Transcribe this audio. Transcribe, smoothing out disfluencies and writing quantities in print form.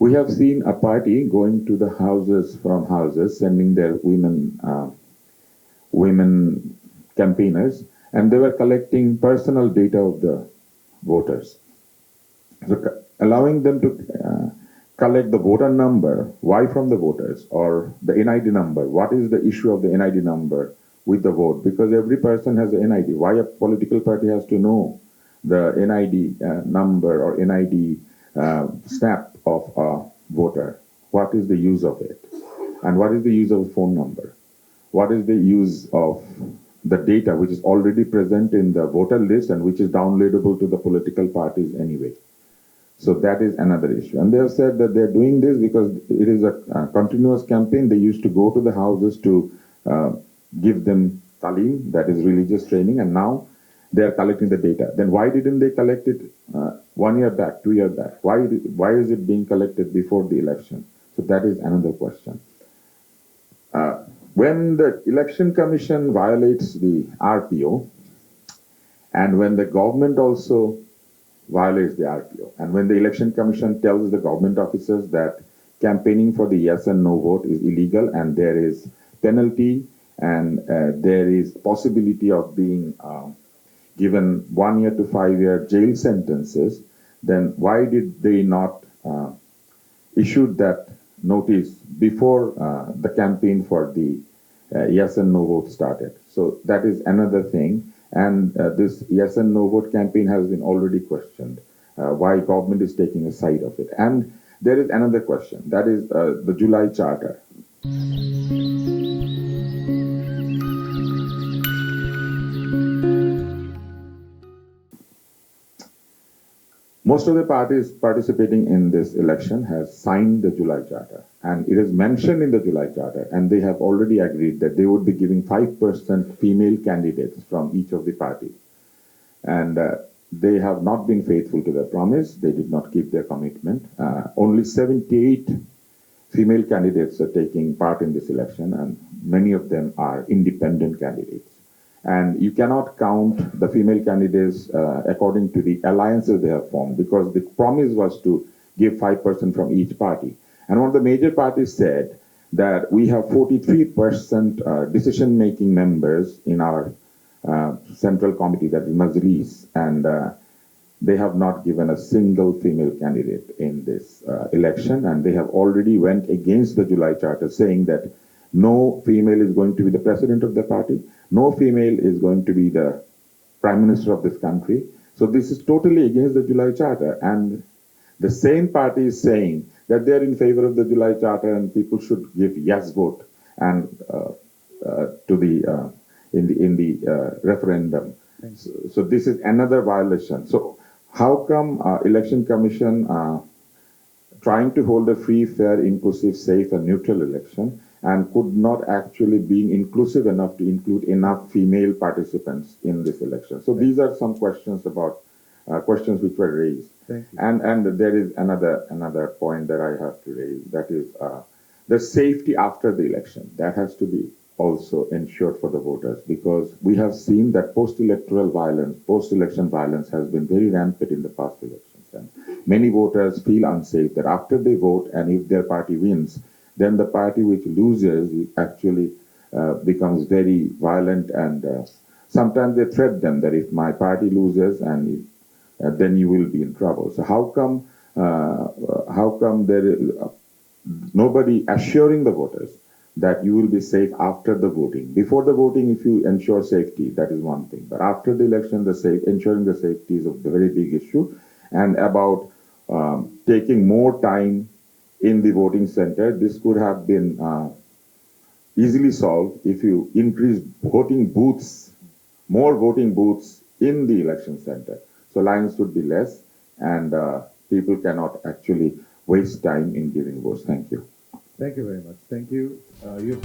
We have seen a party going to the houses from houses, sending their women campaigners, and they were collecting personal data of the voters. So allowing them to collect the voter number, why from the voters, or the NID number, what is the issue of the NID number with the vote? Because every person has an NID. Why a political party has to know the NID number or NID snap of a voter? What is the use of it? And what is the use of a phone number? What is the use of the data which is already present in the voter list and which is downloadable to the political parties anyway? So that is another issue. And they have said that they're doing this because it is a continuous campaign. They used to go to the houses to give them talim, that is religious training, and now they are collecting the data. Then why didn't they collect it 1 year back, 2 years back? Why is it being collected before the election? So that is another question. When the Election Commission violates the RPO, and when the government also violates the RPO, and when the Election Commission tells the government officers that campaigning for the yes and no vote is illegal and there is penalty and there is possibility of being given 1 year to 5 year jail sentences, then why did they not issue that notice before the campaign for the yes and no vote started? So that is another thing. And this yes and no vote campaign has been already questioned, why government is taking a side of it. And there is another question, that is the July Charter. Most of the parties participating in this election has signed the July Charter, and it is mentioned in the July Charter, and they have already agreed that they would be giving 5% female candidates from each of the parties. And they have not been faithful to their promise. They did not keep their commitment. Only 78 female candidates are taking part in this election, and many of them are independent candidates. And you cannot count the female candidates according to the alliances they have formed, because the promise was to give 5% from each party. And one of the major parties said that we have 43% decision-making members in our central committee, that is Majlis, and they have not given a single female candidate in this election, and they have already went against the July Charter, saying that no female is going to be the president of the party, no female is going to be the prime minister of this country. So this is totally against the July Charter, and the same party is saying that they are in favor of the July Charter and people should give yes vote and to the in the referendum. So this is another violation. So how come Election Commission trying to hold a free, fair, inclusive, safe and neutral election and could not actually be inclusive enough to include enough female participants in this election? So these are some questions about questions which were raised. And there is another point that I have to raise, that is the safety after the election. That has to be also ensured for the voters, because we have seen that post-electoral violence, post-election violence has been very rampant in the past elections. And many voters feel unsafe that after they vote and if their party wins, then the party which loses actually becomes very violent, and sometimes they threaten them that if my party loses and then you will be in trouble. So how come there is nobody assuring the voters that you will be safe after the voting? Before the voting, if you ensure safety, that is one thing. But after the election, ensuring the safety is a very big issue. And about taking more time in the voting center, this could have been easily solved if you increase voting booths, more voting booths in the election center. So lines would be less, and people cannot actually waste time in giving votes. Thank you. Thank you very much. Thank you. You